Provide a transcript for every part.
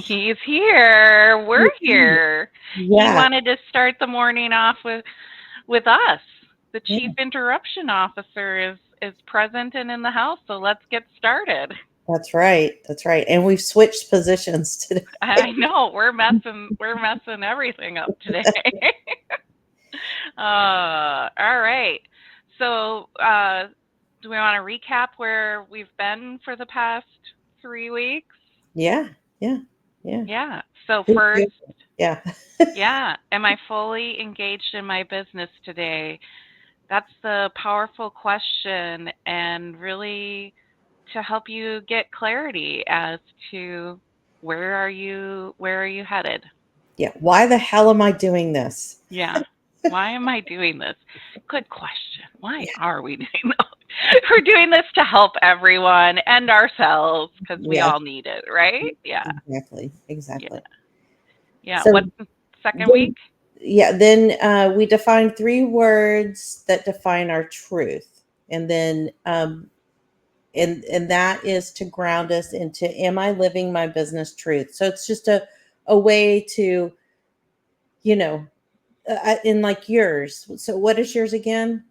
He's here. We're here. He Yeah, wanted to start the morning off with us. The chief yeah, interruption officer is present and in the house, so let's get started. that's right. That's right. And we've switched positions today. I know we're messing everything up today. All right. So, do we want to recap where we've been for the past 3 weeks? Yeah, yeah, yeah. Yeah. So Who's first, doing it? Yeah, yeah, am I fully engaged in my business today? That's the powerful question, and really to help you get clarity as to where are you headed? yeah. Why the hell am I doing this? Yeah. Why am I doing this? Good question. Why Yeah, are we doing this? We're doing this to help everyone and ourselves because we yeah, all need it, right? Yeah. exactly, Yeah. exactly. Yeah. So What's the second week? then, yeah, then we define three words that define our truth, and then and that is to ground us into, am I living my business truth? So it's just a way to, you know, in like yours. So what is yours again?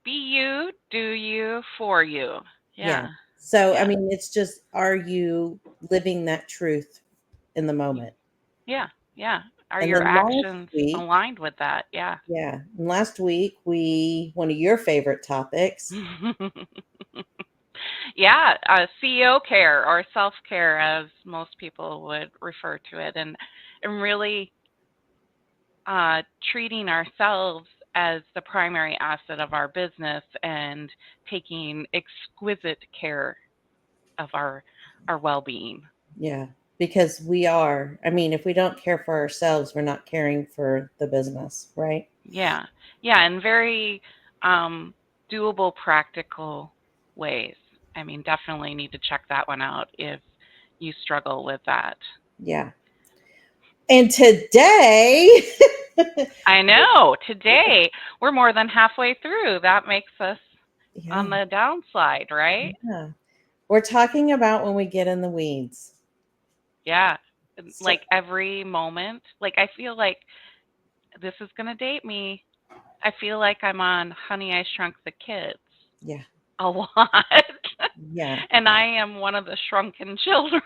Be you, do you, for you. Yeah. Yeah. So I Yeah. mean, it's just, are you living that truth in the moment? Yeah. Yeah. Are And your then last actions week, aligned with that? Yeah. yeah, and last week we, one of your favorite topics. Yeah, CEO care or self care, as most people would refer to it, and really treating ourselves as the primary asset of our business and taking exquisite care of our well being. Yeah, because we are. I mean, if we don't care for ourselves, we're not caring for the business, right? Yeah, yeah, in very doable, practical ways. I mean, definitely need to check that one out if you struggle with that. Yeah. And today, I know. Today, we're more than halfway through. That makes us yeah, on the downside, right? yeah, we're talking about when we get in the weeds. Yeah. So, Like every moment. Like I feel like this is going to date me. I feel like I'm on Honey I Shrunk the Kids yeah, a lot. yeah, And I am one of the shrunken children.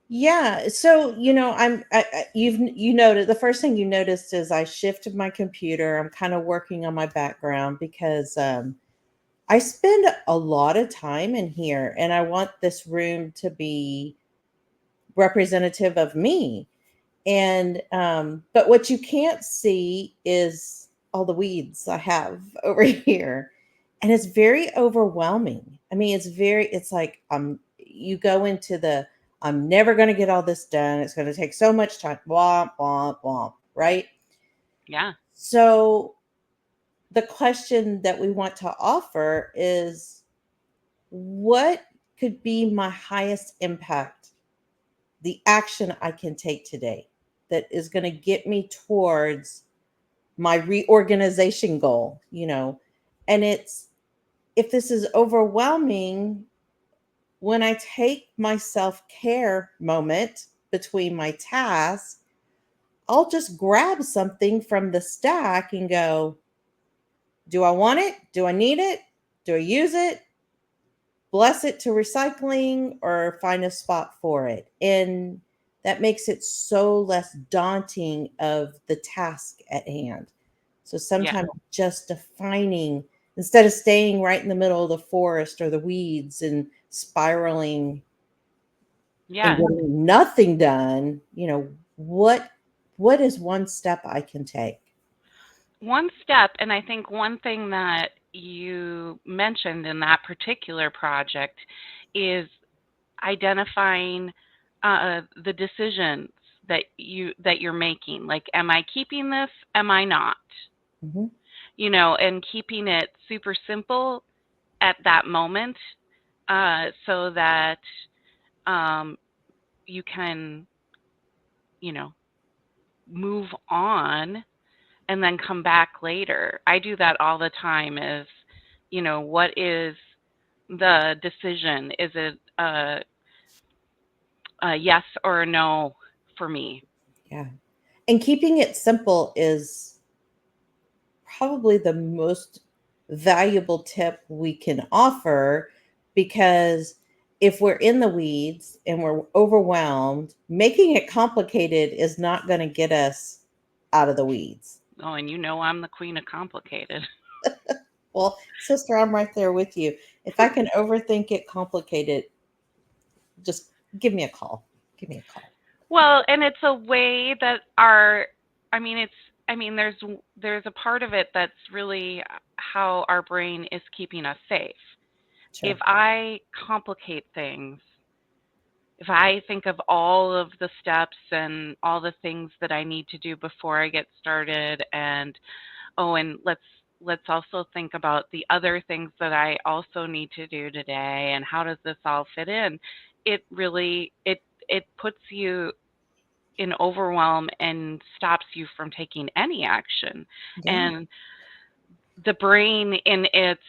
yeah. So you noted, the first thing you noticed is I shifted my computer. I'm kind of working on my background because I spend a lot of time in here, and I want this room to be representative of me. And but what you can't see is all the weeds I have over here. And it's very overwhelming. I mean, it's like you go into the, I'm never going to get all this done. It's going to take so much time. Womp, womp, womp, right? Yeah. So the question that we want to offer is, what could be my highest impact, the action I can take today that is going to get me towards my reorganization goal, And it's, if this is overwhelming, when I take my self care moment between my tasks, I'll just grab something from the stack and go, do I want it? Do I need it? Do I use it? Bless it to recycling or find a spot for it. And that makes it so less daunting of the task at hand. So Yeah. sometimes just defining, instead of staying right in the middle of the forest or the weeds and spiraling and Yeah. getting nothing done, what is one step I can take? One step, and I think one thing that you mentioned in that particular project is identifying the decisions that you're making. Like, am I keeping this? Am I not? Hmm. And keeping it super simple at that moment, so that um, you can, you know, move on and then come back later. I do that all the time. Is what is the decision? Is it a yes or a no for me. Yeah. And keeping it simple is probably the most valuable tip we can offer, because if we're in the weeds and we're overwhelmed, making it complicated is not going to get us out of the weeds. Oh, and you know I'm the queen of complicated. Well, sister, I'm right there with you. If I can overthink it, complicate it, just give me a call. Give me a call. Well, and it's a way that our I mean it's I mean there's a part of it that's really how our brain is keeping us safe. If Sure. I complicate things, if I think of all of the steps and all the things that I need to do before I get started, and oh, and let's also think about the other things that I also need to do today and how does this all fit in? It really it puts you in overwhelm and stops you from taking any action. Yeah. And the brain in its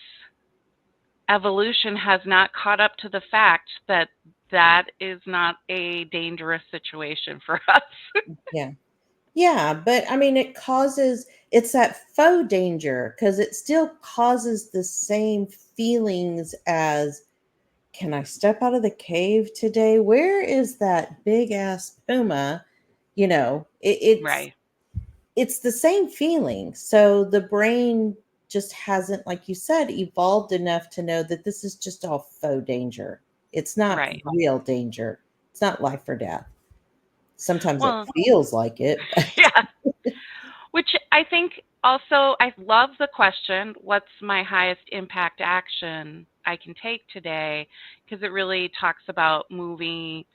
evolution has not caught up to the fact that that is not a dangerous situation for us. Yeah. Yeah, but I mean, it's that faux danger because it still causes the same feelings as, can I step out of the cave today? Where is that big ass puma? It's Right, it's the same feeling. So the brain just hasn't, like you said, evolved enough to know that this is just all faux danger. It's not right. real danger. It's not life or death. Sometimes it Well, feels like it. yeah. Which I think also, I love the question, what's my highest impact action I can take today? Because it really talks about moving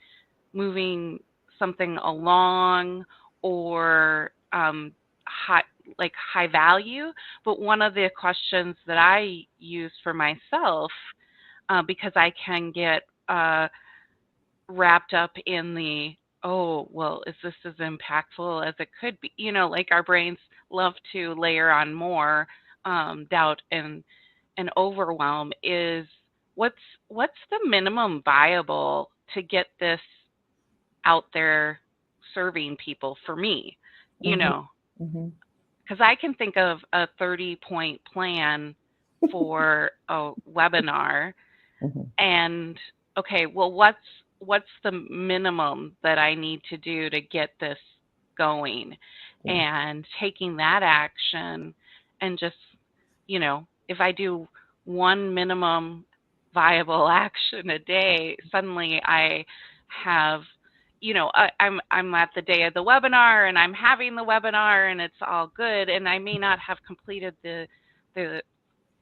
something along or high like high value. But one of the questions that I use for myself, because I can get wrapped up in the, oh well, is this as impactful as it could be, like our brains love to layer on more doubt and overwhelm, is what's what's the minimum viable to get this out there serving people for me, you Mhm, know, mhm, because I can think of a 30-point plan for a webinar, mhm. and okay, well, what's the minimum that I need to do to get this going? Yeah. And taking that action and just, if I do one minimum viable action a day, suddenly I have, I'm at the day of the webinar and I'm having the webinar and it's all good, and I may not have completed the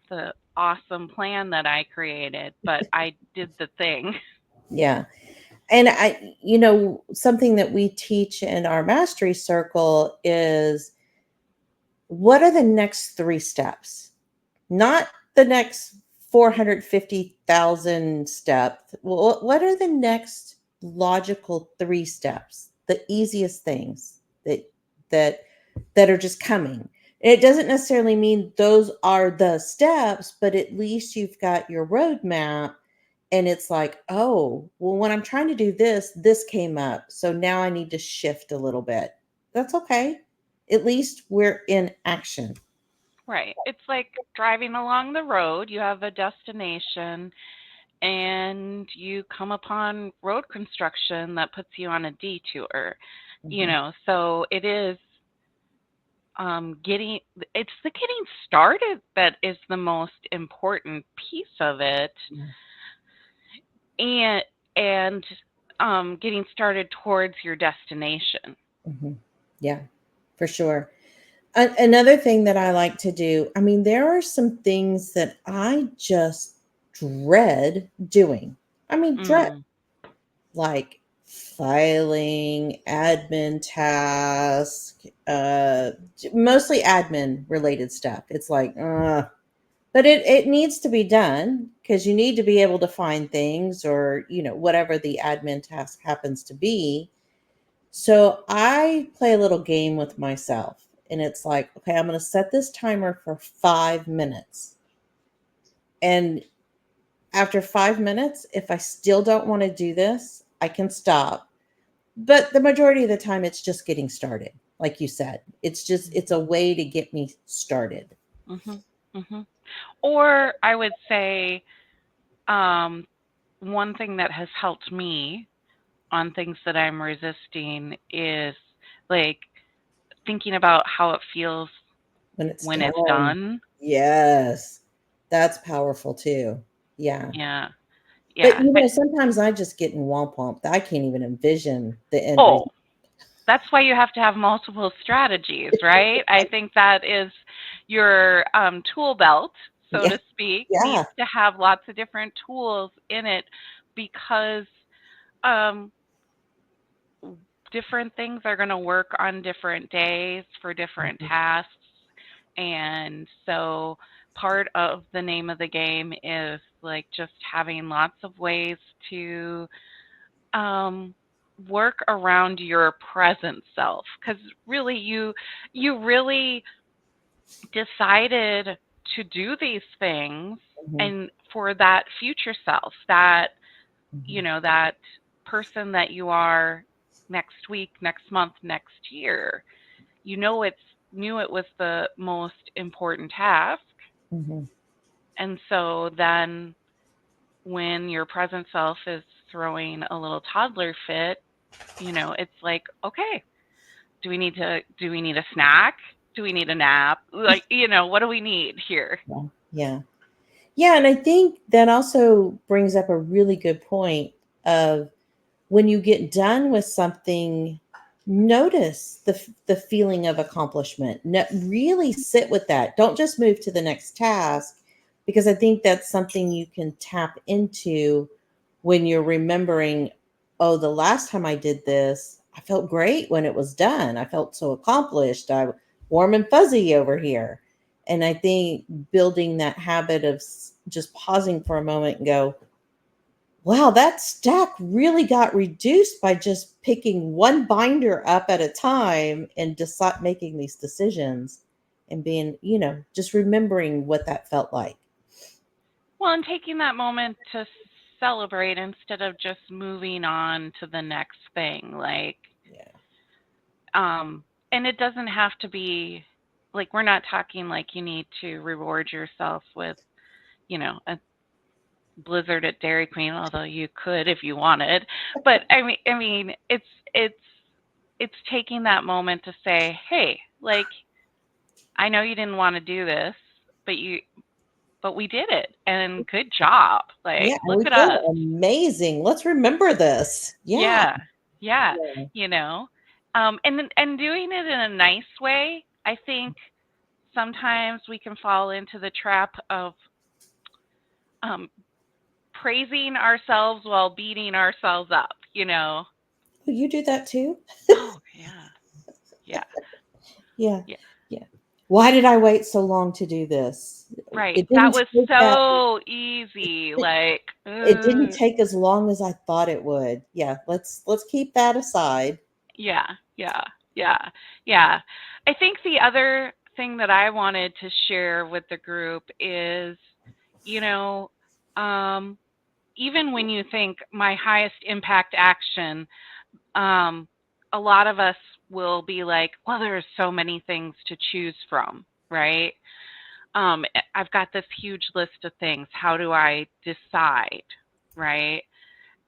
the awesome plan that I created, but I did the thing. Yeah. And something that we teach in our mastery circle is, what are the next three steps? Not the next 450,000 steps. What are the next logical three steps? The easiest things that that are just coming. And it doesn't necessarily mean those are the steps, but at least you've got your roadmap. And it's like, oh, well, when I'm trying to do this, this came up. So now I need to shift a little bit. That's okay. At least we're in action. Right. It's like driving along the road, you have a destination and you come upon road construction that puts you on a detour. Mhm. So it is getting it's the getting started that is the most important piece of it, Yeah. and and getting started towards your destination. Mhm. Yeah, for sure. Another thing that I like to do, I mean, there are some things that I just dread doing. I mean, dread, Mm, like filing, admin task, mostly admin related stuff. It's like, but it needs to be done because you need to be able to find things, or, whatever the admin task happens to be. So I play a little game with myself, and it's like, okay, I'm going to set this timer for 5 minutes. And after 5 minutes, if I still don't want to do this, I can stop. But the majority of the time, it's just getting started. Like you said, it's a way to get me started. Mhm. Mhm. Or I would say um, one thing that has helped me on things that I'm resisting is like thinking about how it feels When it's when it's done. done. Yes. That's powerful too. Yeah. Yeah. But, Yeah. sometimes I just get in womp womp. I can't even envision the end Oh, result. that's why you have to have multiple strategies, right? I think that is your tool belt, so Yeah. to speak, Yeah. needs to have lots of different tools in it because um, different things are going to work on different days for different Mhm. tasks. And so part of the name of the game is like just having lots of ways to um, work around your present self because really you really decided to do these things Mhm. and for that future self that Mhm. that person that you are next week, next month, next year. It's knew it was the most important task. Mhm. And so then when your present self is throwing a little toddler fit, it's like, okay, do we need a snack? Do we need a nap? Like, what do we need here? Yeah. Yeah. Yeah, and I think that also brings up a really good point of when you get done with something, notice the feeling of accomplishment. Really sit with that. Don't just move to the next task, because I think that's something you can tap into when you're remembering, oh, the last time I did this, I felt great when it was done. I felt so accomplished. I warm and fuzzy over here. And I think building that habit of just pausing for a moment and go, wow, that stack really got reduced by just picking one binder up at a time and decide making these decisions and being, just remembering what that felt like. Well, and taking that moment to celebrate instead of just moving on to the next thing. Like, Yeah. um, and it doesn't have to be like we're not talking like you need to reward yourself with, a blizzard at Dairy Queen, although you could if you wanted. But I mean, it's taking that moment to say, hey, like I know you didn't want to do this, but we did it, and good job. Like, Yeah, and look we at feel us. amazing. Let's remember this. Yeah. Yeah, yeah, Yeah. you know, and doing it in a nice way. I think sometimes we can fall into the trap of um, praising ourselves while beating ourselves up. Will you do that too? Oh yeah, yeah, Yeah. yeah. Yeah. Why did I wait so long to do this? Right. It That didn't was take that so easy. Like, it didn't take as long as I thought it would. Yeah, let's keep that aside. yeah, yeah, yeah, yeah. I think the other thing that I wanted to share with the group is, you know, um, even when you think my highest impact action, um, a lot of us will be like, well, there's so many things to choose from, right? I've got this huge list of things. How do I decide, right?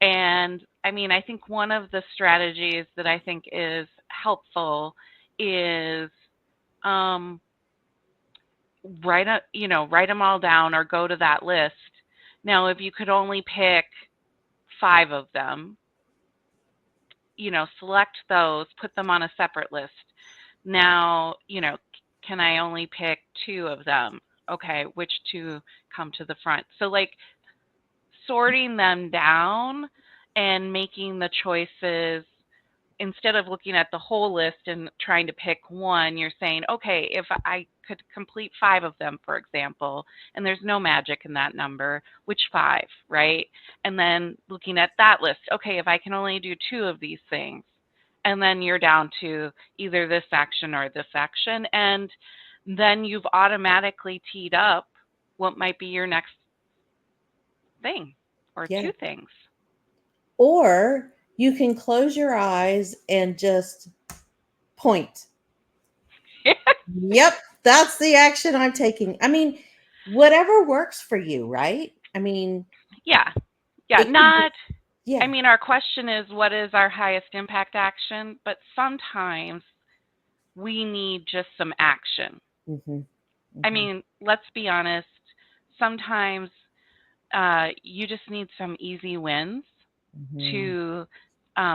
And I mean, I think one of the strategies that I think is helpful is um, write them all down or go to that list. Now, if you could only pick five of them, select those, put them on a separate list. Now, can I only pick two of them? Okay, which two come to the front? So, like, sorting them down and making the choices instead of looking at the whole list and trying to pick one, you're saying, okay, if I could complete five of them, for example, and there's no magic in that number, which five, right? And then looking at that list, okay, if I can only do two of these things, and then you're down to either this action or this action, and then you've automatically teed up what might be your next thing or Yeah. two things. Or You can close your eyes and just point. Yep, that's the action I'm taking. I mean, whatever works for you, right? I mean, Yeah. Yeah. it could be, Not, I yeah. mean, our question is what is our highest impact action? But sometimes we need just some action. Mhm. I Mhm. mean, let's be honest. Sometimes you just need some easy wins Mhm. to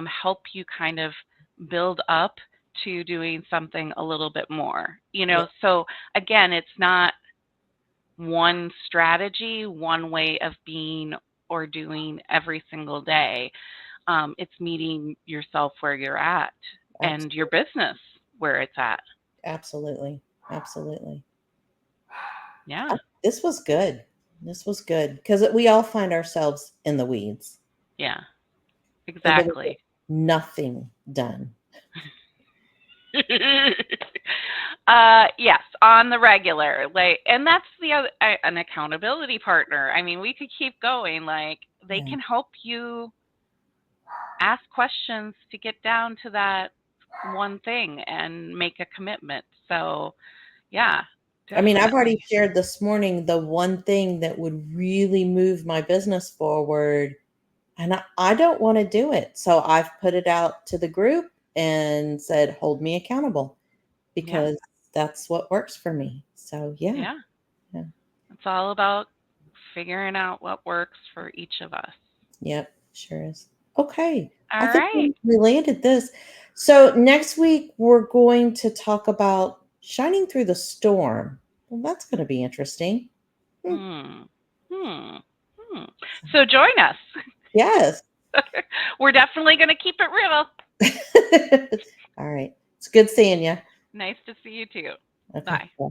help you kind of build up to doing something a little bit more. Yeah, So again, it's not one strategy, one way of being or doing every single day. It's meeting yourself where you're at and your absolutely. business where it's at. Absolutely. Absolutely. Yeah, This was good. This was good because we all find ourselves in the weeds yeah, and then we get exactly. nothing done. Yes, on the regular, like, and that's the other an accountability partner. I mean, we could keep going. Like, they Yeah. can help you ask questions to get down to that one thing and make a commitment. So, yeah, I mean, I've already definitely. shared this morning the one thing that would really move my business forward, and I don't want to do it. So I've put it out to the group and said, hold me accountable Yeah, because that's what works for me. So yeah, yeah. yeah, It's all about figuring out what works for each of us. yep, sure is. Okay, I All think right. we landed this. So next week we're going to talk about shining through the storm. Well, that's going to be interesting. Hmm. Hmm. Hmm. Hmm. So join us. Yes. We're definitely going to keep it real. All right. It's good seeing you. Nice to see you too. Okay. Bye. Bye.